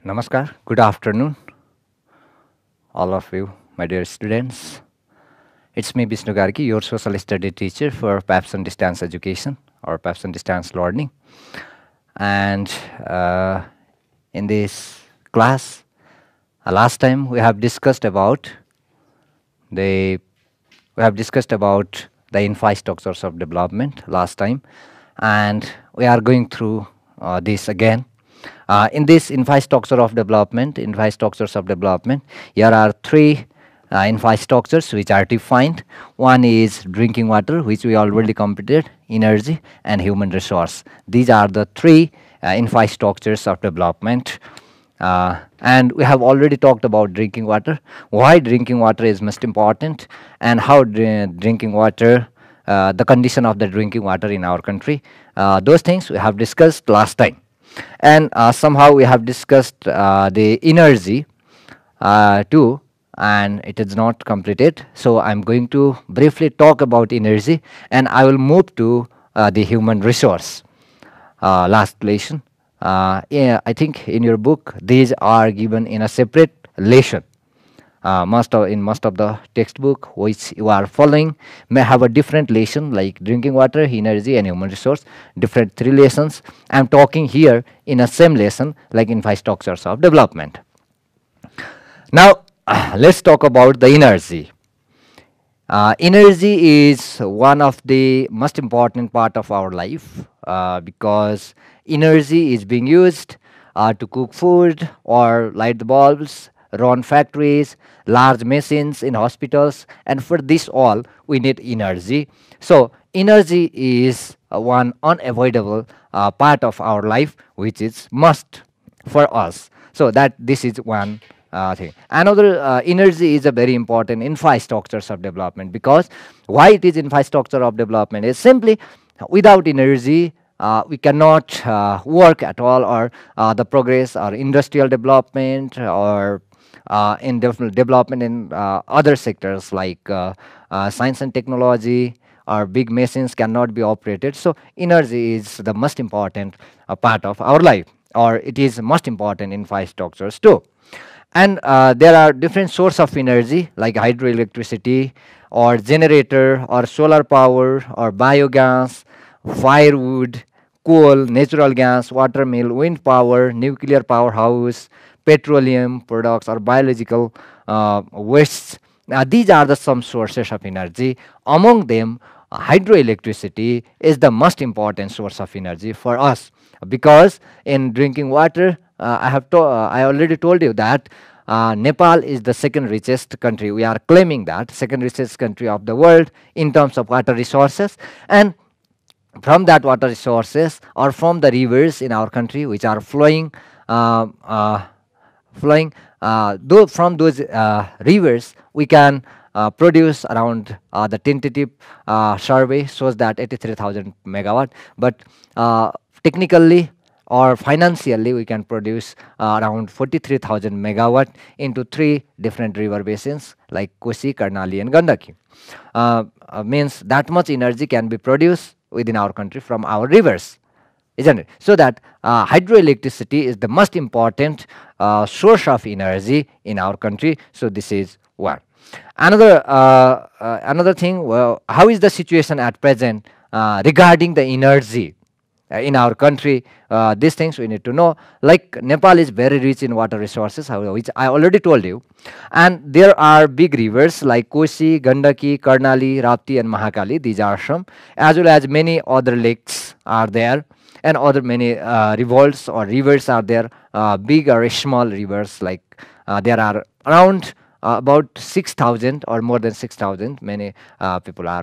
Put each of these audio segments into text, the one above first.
Namaskar, good afternoon, all of you, my dear students. It's me, Vishnu Gargi, your social study teacher for Papson Distance Education or Papson Distance Learning. And in this class, last time the we have discussed about the infrastructures of development last time, and we are going through this again. In this infrastructures of development, here are three infrastructures which are defined. One is drinking water, which we already completed, energy, and human resource. These are the three infrastructures of development. And we have already talked about drinking water, why drinking water is most important, and how drinking water, the condition of the drinking water in our country. Those things we have discussed last time. And somehow we have discussed the energy too, and it is not completed. So I'm going to briefly talk about energy, and I will move to the human resource. Last lesson. Yeah, I think in your book these are given in a separate lesson. In most of the textbook which you are following may have a different lesson like drinking water, energy, and human resource. Different three lessons. I'm talking here in a same lesson like infrastructures of development. Now let's talk about the energy. Energy is one of the most important part of our life because energy is being used to cook food or light the bulbs, run factories, large machines in hospitals, and for this all we need energy. So energy is one unavoidable part of our life which is must for us. So that this is one thing. Another energy is a very important infrastructures of development, because why it is infrastructure of development is simply without energy we cannot work at all, or the progress or industrial development, or in development in other sectors like science and technology, or big machines cannot be operated. So energy is the most important part of our life, or it is most important infrastructures too. And there are different source of energy like hydroelectricity, or generator, or solar power, or biogas, firewood, coal, natural gas, water mill, wind power, nuclear powerhouse, petroleum products, or biological wastes. These are the some sources of energy. Among them, hydroelectricity is the most important source of energy for us, because in drinking water, I already told you that Nepal is the second richest country. We are claiming that second richest country of the world in terms of water resources, and from that water resources, or from the rivers in our country which are flowing, though from those rivers we can produce around, the tentative survey shows that 83,000 megawatt, but technically or financially we can produce around 43,000 megawatt into three different river basins like Kosi, Karnali, and Gandaki. Means that much energy can be produced within our country from our rivers, isn't it? So that hydroelectricity is the most important source of energy in our country. So this is one. Another thing. Well, how is the situation at present regarding the energy in our country? These things we need to know. Like Nepal is very rich in water resources, which I already told you, and there are big rivers like Kosi, Gandaki, Karnali, Rapti, and Mahakali. These are some, as well as many other lakes are there, and other many revolts or rivers are there. Big or small rivers, like there are around about 6,000 or more than 6,000. Many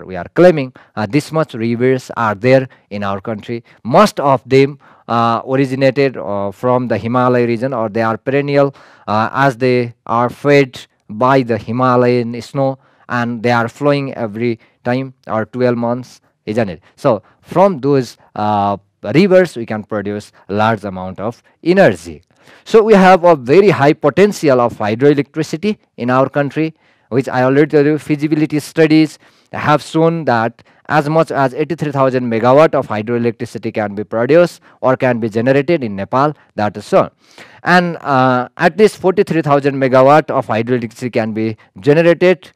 we are claiming this much rivers are there in our country. Most of them originated from the Himalaya region, or they are perennial, as they are fed by the Himalayan snow, and they are flowing every time or 12 months, isn't it? So from those rivers we can produce large amount of energy. So we have a very high potential of hydroelectricity in our country, which I already told you. Feasibility studies have shown that as much as 83,000 megawatt of hydroelectricity can be produced or can be generated in Nepal. That is so. And at least 43,000 megawatt of hydroelectricity can be generated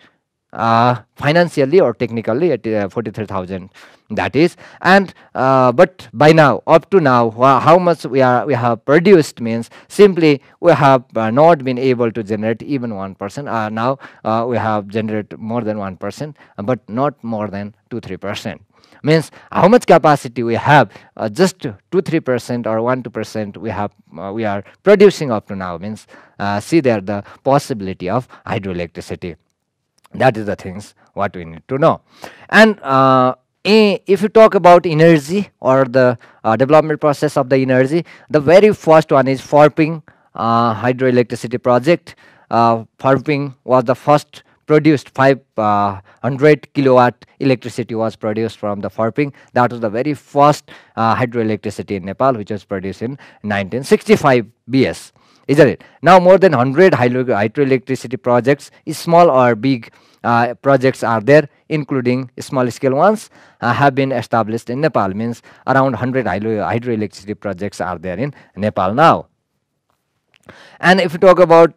financially or technically at 43,000, that is. And but by now, up to now, how much we have produced means simply we have not been able to generate even 1%. Now we have generated more than 1%, but not more than 2-3%. Means how much capacity we have, just 2-3% or 1-2% we are producing up to now. Means see there the possibility of hydroelectricity. That is the things what we need to know. And if you talk about energy or the development process of the energy, the very first one is Farping hydroelectricity project. Farping was the first produced 500 kilowatt electricity was produced from the Farping. That was the very first hydroelectricity in Nepal, which was produced in 1965 BS. Isn't it? Now more than 100 hydroelectricity projects, small or big projects are there, including small scale ones, have been established in Nepal. Means around 100 hydroelectricity projects are there in Nepal now. And if you talk about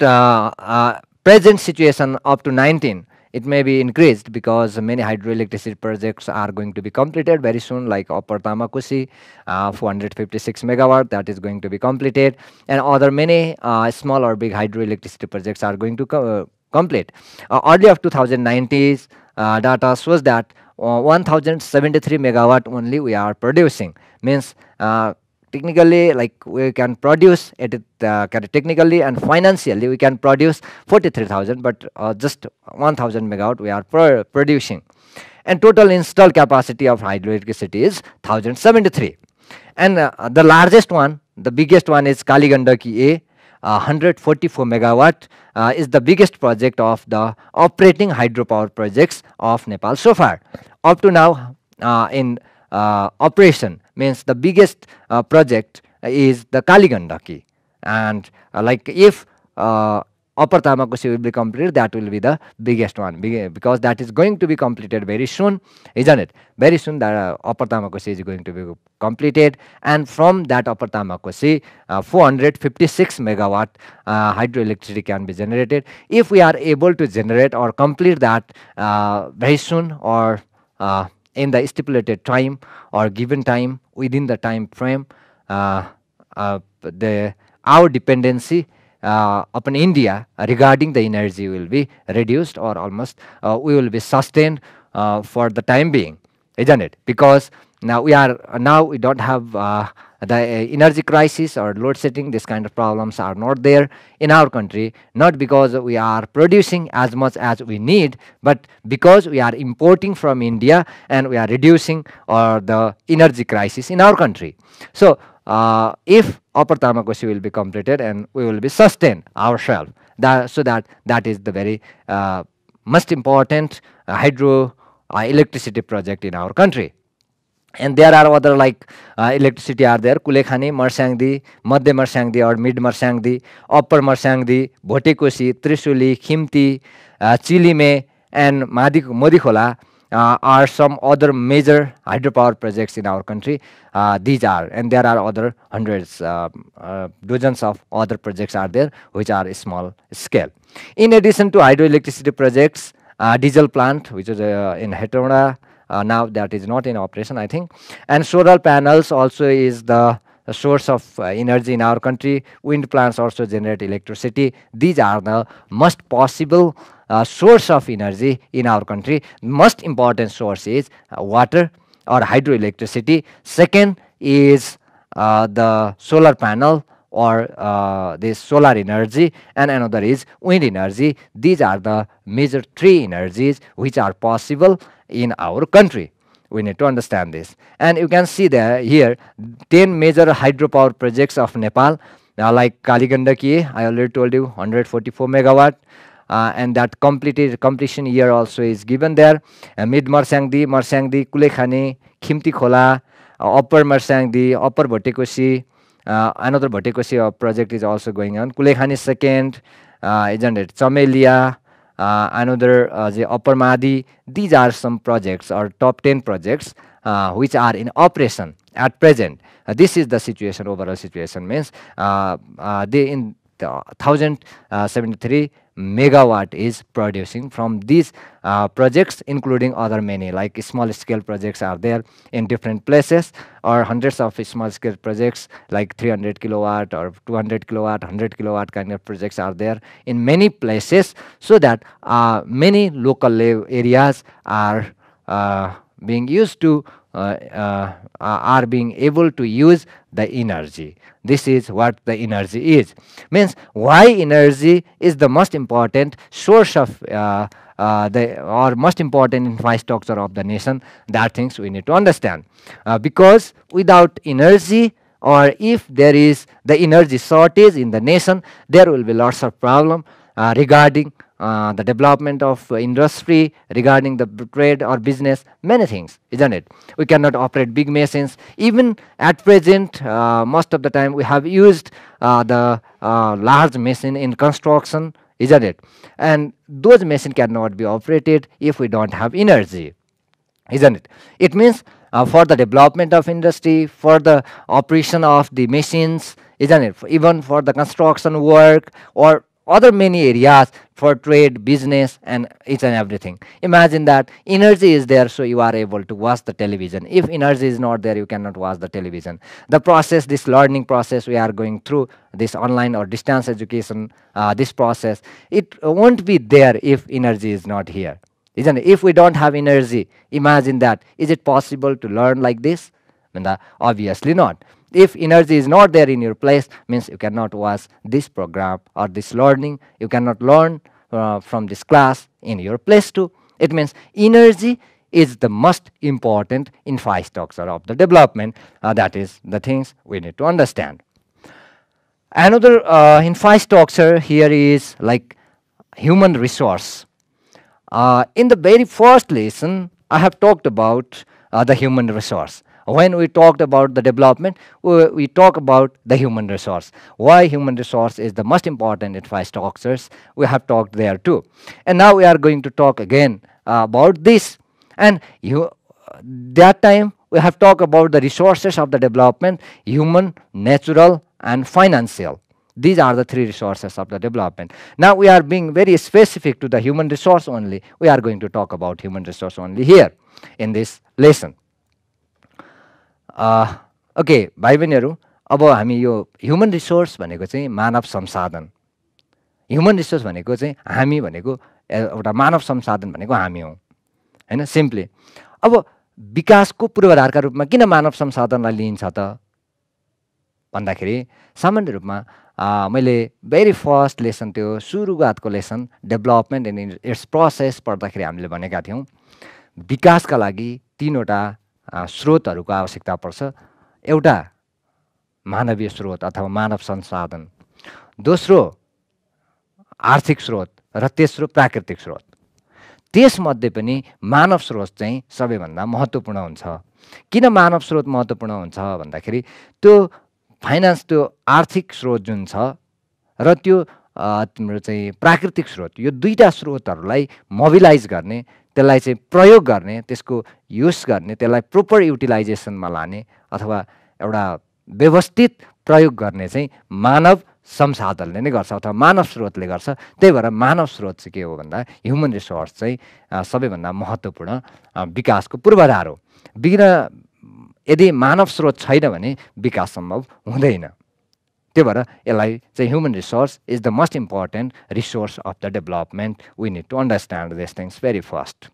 present situation up to 19, it may be increased because many hydroelectricity projects are going to be completed very soon, like Upper Tamakusi, 456 megawatt, that is going to be completed, and other many small or big hydroelectricity projects are going to complete. Early of 2090s data shows that 1073 megawatt only we are producing. Means technically, like we can produce it technically and financially we can produce 43,000, but just 1,000 megawatt we are producing. And total installed capacity of hydroelectricity is 1073. And the largest one, the biggest one is Kaligandaki A, 144 megawatt is the biggest project of the operating hydropower projects of Nepal so far. Up to now in operation, means the biggest project is the Kaligandaki. And like if Upper Tamakusi will be completed, that will be the biggest one, because that is going to be completed very soon, isn't it? Very soon the Upper Tamakusi is going to be completed, and from that Upper Tamakusi 456 megawatt hydroelectricity can be generated. If we are able to generate or complete that very soon, or in the stipulated time or given time, within the time frame, our dependency upon India regarding the energy will be reduced, or almost we will be sustained for the time being, isn't it? Because now we don't have the energy crisis or load setting. This kind of problems are not there in our country, not because we are producing as much as we need, but because we are importing from India and we are reducing the energy crisis in our country. So if Upper Tamakusi will be completed, and we will be sustained ourselves, that is the very most important hydro electricity project in our country. And there are other like electricity are there: Kulekhani, Marsangdi, Madhya Marsangdi or Mid Marsangdi, Upper Marsangdi, Bhotekoshi, Trisuli, Khimti, Chilime, and Modikhola are some other major hydropower projects in our country. These are, and there are other hundreds, dozens of other projects are there which are small scale. In addition to hydroelectricity projects, diesel plant, which is in Hetauda, now that is not in operation, I think, and solar panels also is the source of energy in our country. Wind plants also generate electricity. These are the most possible source of energy in our country. Most important source is water or hydroelectricity. Second is the solar panel or this solar energy, and another is wind energy. These are the major three energies which are possible in our country. We need to understand this. And you can see there here 10 major hydropower projects of Nepal, like Kaligandaki, I already told you, 144 megawatt. And that completion year also is given there. Mid Marsangdi, Kulekhani, Khimti Khola, Upper Marsangdi, Upper Bhotekoshi, another Bhotekoshi project is also going on. Kulekhani second, isn't it? Chamelia, another the Upper Madi. These are some projects or top 10 projects which are in operation at present. This is the situation, overall situation means they in the 1073 megawatt is producing from these projects, including other many like small scale projects are there in different places, or hundreds of small scale projects like 300 kilowatt or 200 kilowatt, 100 kilowatt kind of projects are there in many places, so that many local areas are being used to are being able to use the energy. This is what the energy is. Means why energy is the most important source of the or most important infrastructure of the nation. That things we need to understand. Because without energy, or if there is the energy shortage in the nation, there will be lots of problem regarding the development of industry, regarding the trade or business, many things, isn't it? We cannot operate big machines. Even at present, most of the time we have used the large machine in construction, isn't it? And those machines cannot be operated if we don't have energy, isn't it? It means for the development of industry, for the operation of the machines, isn't it? Even for the construction work or other many areas for trade, business, and each and everything. Imagine that energy is there, so you are able to watch the television. If energy is not there, you cannot watch the television. The process, this learning process we are going through, this online or distance education, this process, it won't be there if energy is not here. Isn't it? If we don't have energy, imagine that. Is it possible to learn like this? Obviously not. If energy is not there in your place, means you cannot watch this program or this learning. You cannot learn from this class in your place too. It means energy is the most important infrastructure of the development. That is the things we need to understand. Another infrastructure here is like human resource. In the very first lesson, I have talked about the human resource. When we talked about the development, we talk about the human resource. Why human resource is the most important infrastructures, we have talked there too. And now we are going to talk again about this. And that time we have talked about the resources of the development: human, natural, and financial. These are the three resources of the development. Now we are being very specific to the human resource only. We are going to talk about human resource only here in this lesson. Okay भाइ बहिनीहरू, अब हामी यो human resource भनेको चाहिँ मानव संसाधन, human resource भनेको चाहिँ हामी भनेको एउटा मानव संसाधन भनेको हामी हौँ हैन, सिम्पली. अब विकासको पूर्वाधारका रूपमा किन मानव संसाधनलाई लिइन्छ त भन्दाखेरि, सामान्य रूपमा मैले भेरी फर्स्ट लेसन, त्यो सुरुवातको lesson development and its process पढ्दाखेरि हामीले भनेका थियौँ विकासका लागि तीनवटा स्रोतहरूको आवश्यकता पर्छ. एउटा मानवीय स्रोत अथवा मानव संसाधन, दोस्रो आर्थिक स्रोत, र तेस्रो प्राकृतिक स्रोत. त्यसमध्ये पनि मानव स्रोत चाहिँ सबैभन्दा महत्त्वपूर्ण हुन्छ. किन मानव स्रोत महत्त्वपूर्ण हुन्छ भन्दाखेरि, त्यो फाइनेन्स, त्यो आर्थिक स्रोत जुन छ र त्यो तिम्रो चाहिँ प्राकृतिक स्रोत, यो दुईटा स्रोतहरूलाई मोबिलाइज गर्ने, त्यसलाई चाहिँ प्रयोग गर्ने, त्यसको युज गर्ने, त्यसलाई प्रोपर युटिलाइजेसनमा लाने अथवा एउटा व्यवस्थित प्रयोग गर्ने चाहिँ मानव संसाधनले नै गर्छ अथवा मानव स्रोतले गर्छ. त्यही भएर मानव स्रोत चाहिँ के हो भन्दा ह्युमन रिसोर्स चाहिँ सबैभन्दा महत्त्वपूर्ण विकासको पूर्वाधार हो. यदि मानव स्रोत छैन भने विकास सम्भव हुँदैन. त्यही भएर यसलाई चाहिँ human resource is the most important resource of the development. We need to understand this things very first.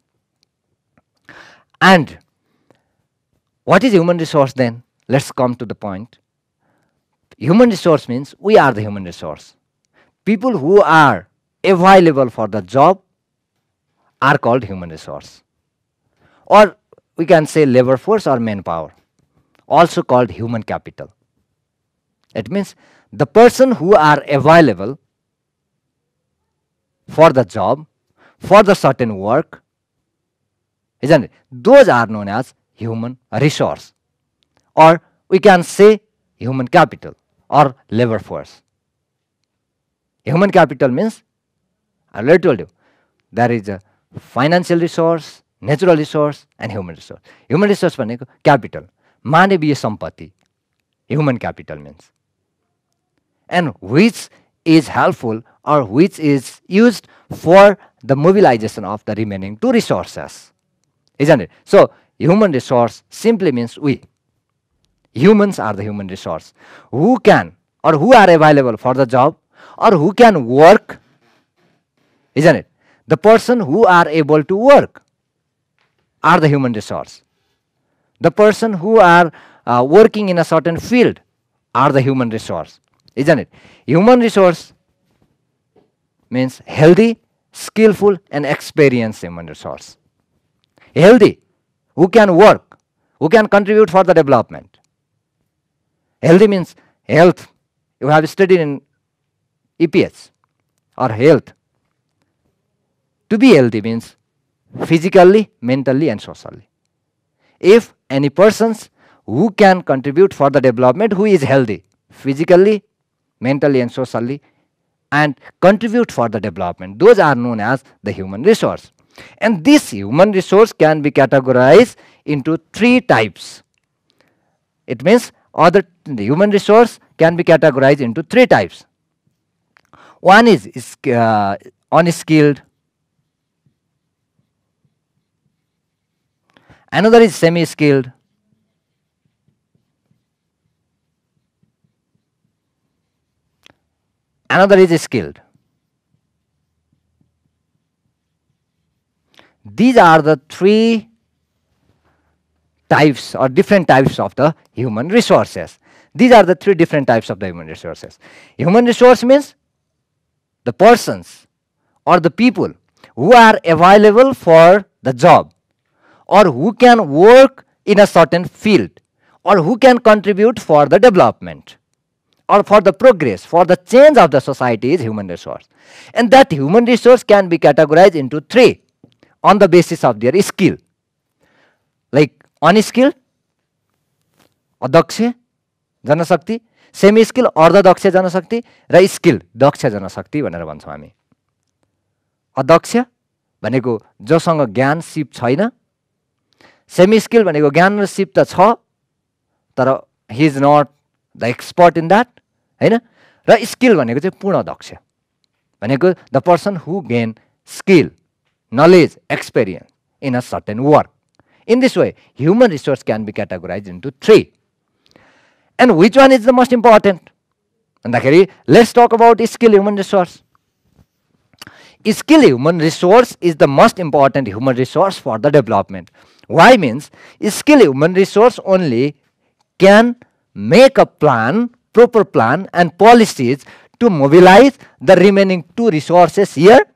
And what is human resource then? Let's come to the point. Human resource means we are the human resource. People who are available for the job are called human resource. Or we can say labor force or manpower, also called human capital. It means the person who are available for the job, for the certain work, isn't it? Those are known as human resource, or we can say human capital or labor force. Human capital means, I already told you, There is a financial resource, natural resource, and human resource. Human resource भनेको capital, मानवीय सम्पत्ति, human capital means, and which is helpful or which is used for the mobilization of the remaining two resources, isn't it? So human resource simply means we. Humans are the human resource who can or who are available for the job or who can work, isn't it? The person who are able to work are the human resource. The person who are working in a certain field are the human resource, isn't it? Human resource means healthy, skillful, and experienced human resource. Healthy, who can work, who can contribute for the development. Healthy means health. You have studied in EPS or health. To be healthy means physically, mentally, and socially. If any persons who can contribute for the development, who is healthy, physically, mentally, and socially, and contribute for the development, those are known as the human resource. And this human resource can be categorized into three types. It means the human resource can be categorized into three types. One is unskilled, another is semi-skilled, another is skilled. These are the three types or different types of the human resources. These are the three different types of the human resources. Human resource means the persons or the people who are available for the job or who can work in a certain field or who can contribute for the development or for the progress, for the change of the society is human resource. And that human resource can be categorized into three on the basis of their skill. Like unskilled, अदक्ष जनशक्ति, semi skill अर्धदक्ष जनशक्ति र skill दक्ष जनशक्ति भनेर भन्छौँ हामी. अदक्ष भनेको जोसँग ज्ञान सिप छैन, सेमी स्किल भनेको ज्ञान र सिप त छ तर he is not the expert in that हैन, र स्किल भनेको चाहिँ पूर्ण दक्ष भनेको the person who gain skill, knowledge, experience in a certain work. In this way, human resource can be categorized into three. And which one is the most important? And let's talk about skill human resource. Skill human resource is the most important human resource for the development. Why means skill human resource only can make a plan, proper plan and policies to mobilize the remaining two resources here.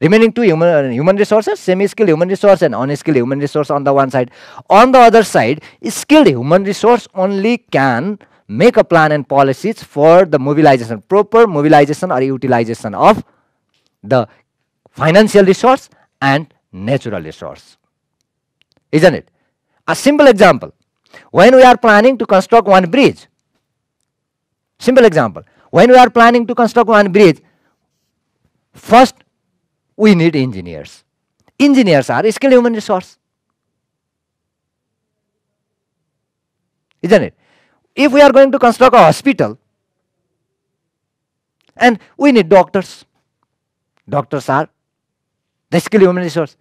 Remaining two human resources, semi-skilled human resource and unskilled human resource on the one side. On the other side, skilled human resource only can make a plan and policies for the mobilization, proper mobilization or utilization of the financial resource and natural resource. Isn't it? A simple example. When we are planning to construct one bridge, simple example. When we are planning to construct one bridge, first we need engineers. Engineers are a skilled human resource. Isn't it? If we are going to construct a hospital, and we need doctors. Doctors are the skilled human resource.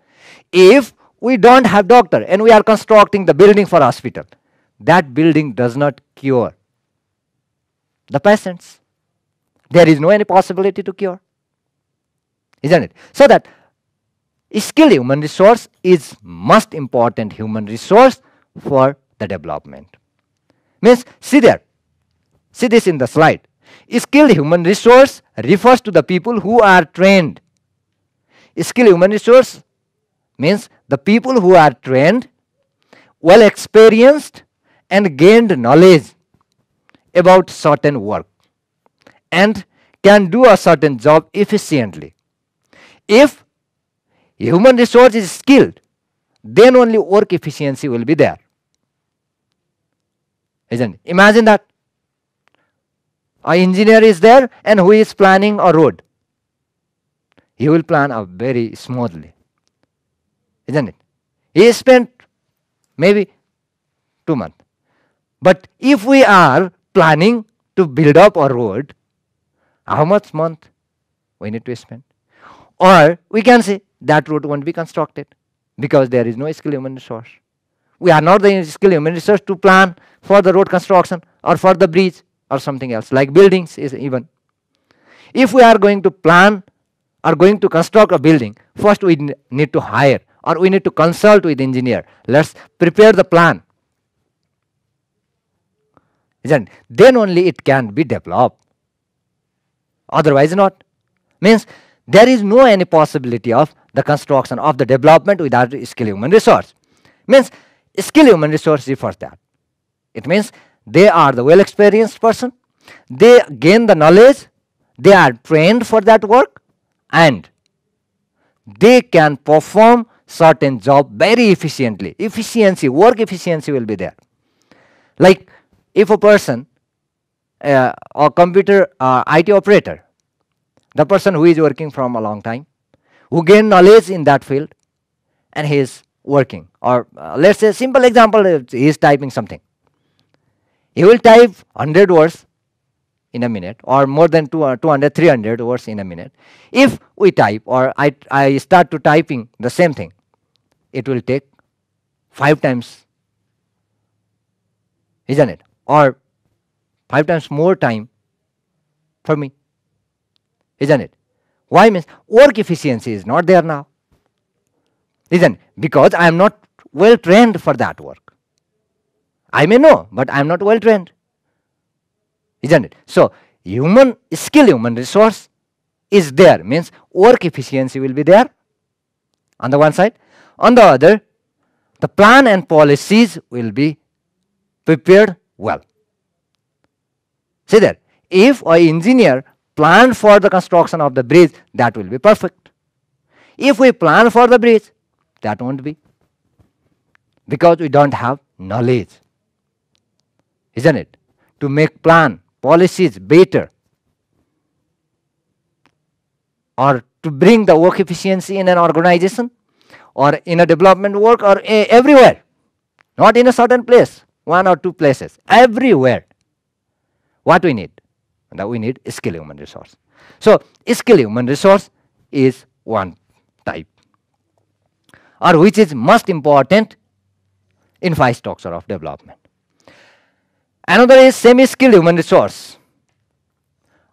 If we don't have doctor and we are constructing the building for hospital, that building does not cure the patients. There is no any possibility to cure. Isn't it? So that skilled human resource is most important human resource for the development. Means, see there, see this in the slide. Skilled human resource refers to the people who are trained. Skilled human resource means the people who are trained, well experienced and gained knowledge about certain work and can do a certain job efficiently. If human resource is skilled, then only work efficiency will be there. Isn't it? Imagine that an engineer is there and who is planning a road. he will plan very smoothly, isn't it? He spent maybe 2 months. But if we are planning to build up a road, how much month we need to spend? Or we can say that road won't be constructed because there is no skilled human resource. We are not the skilled human resource to plan for the road construction or for the bridge or something else, like buildings is even. If we are going to plan or going to construct a building, first we need to hire or we need to consult with engineer. Let's prepare the plan. Isn't it? Then only it can be developed. Otherwise not. Means there is no any possibility of the construction of the development without skilled human resource. Means skilled human resource refers that. It means they are the well experienced person, they gain the knowledge, they are trained for that work, and they can perform certain job very efficiently. Efficiency, work efficiency will be there. Like if a person, a computer IT operator, the person who is working from a long time, who gain knowledge in that field, and he is working, or let's say simple example, he is typing something. He will type 100 words in a minute or more than 200, 300 words in a minute. If we type or I start to typing the same thing, it will take 5 times, isn't it? Or 5 times more time for me, isn't it? Why? Means work efficiency is not there now, isn't it? Because I am not well trained for that work. I may know, but I am not well trained, isn't it? So human skill, human resource is there, means work efficiency will be there on the one side. On the other, the plan and policies will be prepared well. See there, if an engineer plan for the construction of the bridge, that will be perfect. If we plan for the bridge, that won't be, because we don't have knowledge, isn't it? To make plan, policies better, or to bring the work efficiency in an organization or in a development work or everywhere, not in a certain place, 1 or 2 places, everywhere. What we need? That we need skill human resource. So skill human resource is one type, or which is most important in 5 structure of development. Another is semi-skilled human resource.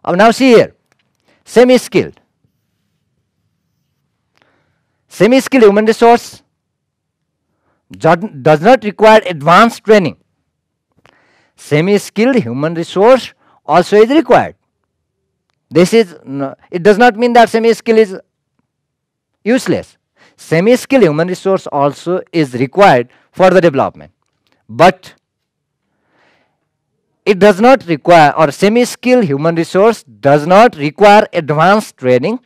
Now see here, semi-skilled. Semi-skilled human resource does not require advanced training. Semi-skilled human resource also is required. This is, it does not mean that semi-skill is useless. Semi-skilled human resource also is required for the development, but it does not require, or semi-skilled human resource does not require advanced training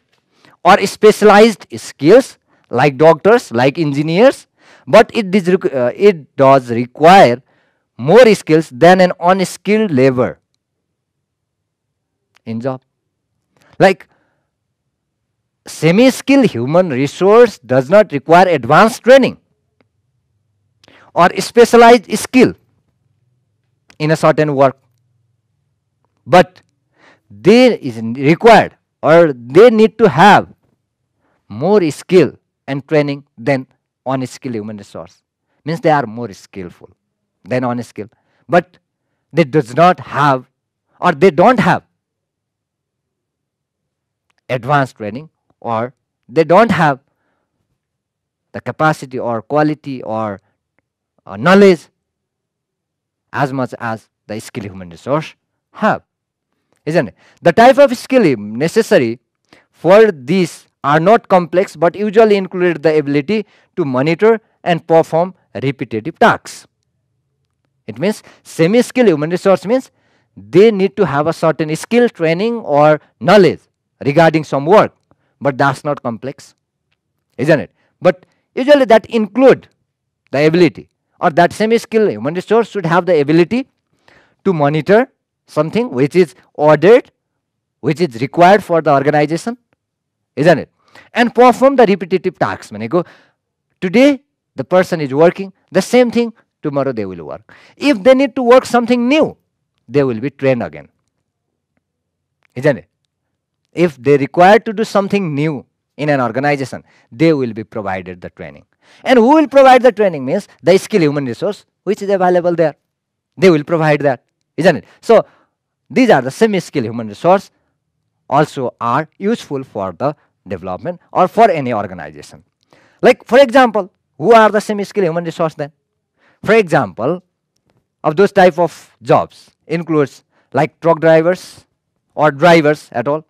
or specialized skills like doctors, like engineers, but it does require more skills than an unskilled labor in job. Like semi-skilled human resource does not require advanced training or specialized skill in a certain work, but they is required, or they need to have more skill and training than unskilled human resource. Means they are more skillful than unskilled, but they does not have, or they don't have advanced training, or they don't have the capacity or quality or knowledge as much as the skilled human resource have, isn't it? The type of skill necessary for these are not complex, but usually include the ability to monitor and perform repetitive tasks. It means semi-skilled human resource means they need to have a certain skill, training or knowledge regarding some work, but that's not complex, isn't it? But usually that include the ability, or that semi-skilled human resource should have the ability to monitor something which is ordered, which is required for the organization, isn't it? and perform the repetitive tasks. भनेको today the person is working the same thing, tomorrow they will work. If they need to work something new, they will be trained again, isn't it? If they require to do something new in an organization, they will be provided the training. And who will provide the training means the skill human resource which is available there. They will provide that, isn't it? So these are the semi-skill human resource also are useful for the development or for any organization. Like for example, who are the semi-skill human resource then? For example, of those type of jobs includes like truck drivers or drivers at all,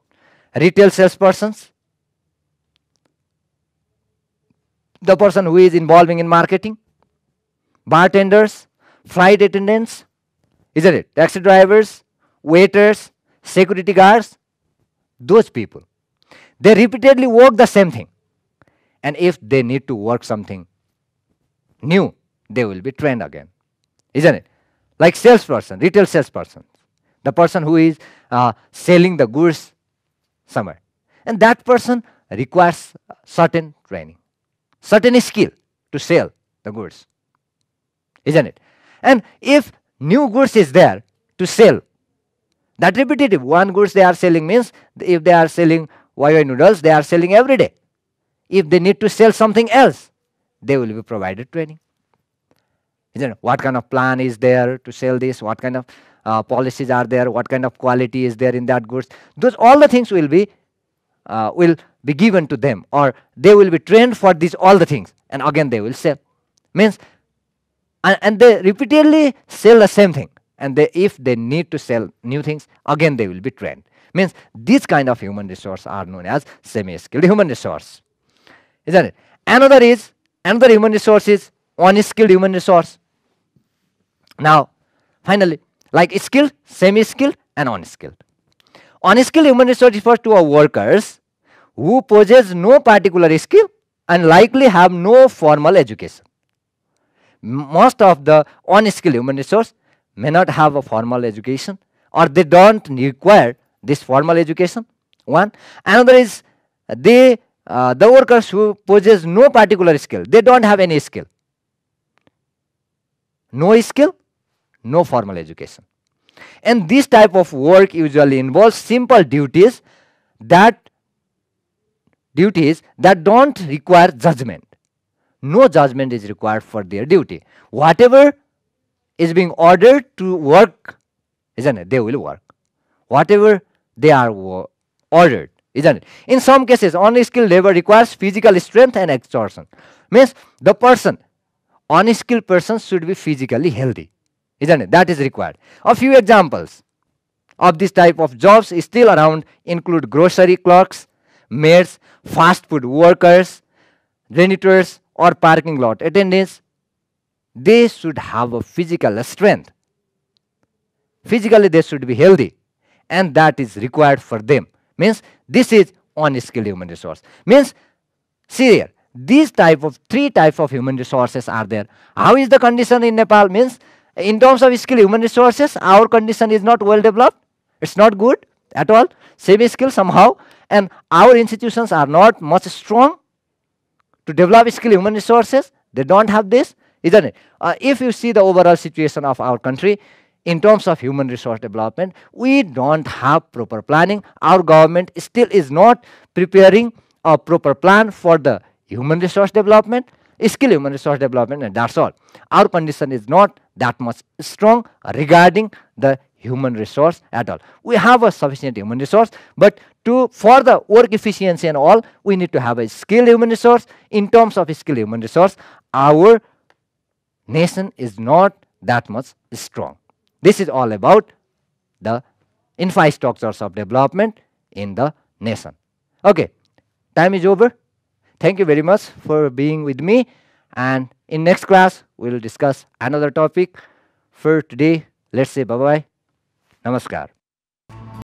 retail salespersons, the person who is involving in marketing, bartenders, flight attendants, isn't it? Taxi drivers, waiters, security guards, those people. They repeatedly work the same thing. And if they need to work something new, they will be trained again, isn't it? Like salesperson, retail salesperson, the person who is selling the goods somewhere. And that person requires certain training, certain skill to sell the goods, isn't it? And if new goods is there to sell, that repetitive one goods they are selling means if they are selling YY noodles, they are selling every day. If they need to sell something else, they will be provided training. Isn't it? What kind of plan is there to sell this? What kind of policies are there? What kind of quality is there in that goods? Those all the things will be given to them, or they will be trained for these all the things, and again they will sell. Means and they repeatedly sell the same thing, and if they need to sell new things, again they will be trained. Means these kind of human resource are known as semi-skilled human resource, isn't it? Another human resource is unskilled human resource. Now, finally, like skilled, semi-skilled, and unskilled. Unskilled human resource refers to our workers who possess no particular skill and likely have no formal education. Most of the unskilled human resource may not have a formal education, or they don't require this formal education. One. Another is the workers who possess no particular skill. They don't have any skill. No skill, no formal education. And this type of work usually involves simple duties that don't require judgment. No judgment is required for their duty. Whatever is being ordered to work, isn't it? They will work. Whatever they are ordered, isn't it? In some cases, unskilled labor requires physical strength and exertion. Means the unskilled person should be physically healthy, isn't it? That is required. A few examples of this type of jobs still around include grocery clerks, maids, fast food workers, janitors, or parking lot attendants. They should have a physical strength. Physically, they should be healthy, and that is required for them. Means this is unskilled human resource. Means, see here, these three types of human resources are there. How is the condition in Nepal? Means in terms of skilled human resources, our condition is not well developed. It's not good at all. Semi-skilled somehow, and our institutions are not much strong to develop skilled human resources. They don't have this, isn't it? If you see the overall situation of our country in terms of human resource development, we don't have proper planning. Our government still is not preparing a proper plan for the human resource development, skilled human resource development, and that's all. Our condition is not that much strong regarding the human resource at all. We have a sufficient human resource, but for the work efficiency and all, we need to have a skilled human resource. In terms of skilled human resource, our nation is not that much strong. This is all about the infrastructures of development in the nation. Okay, time is over. Thank you very much for being with me, and in next class we will discuss another topic. For today, let's say bye-bye. Namaskar.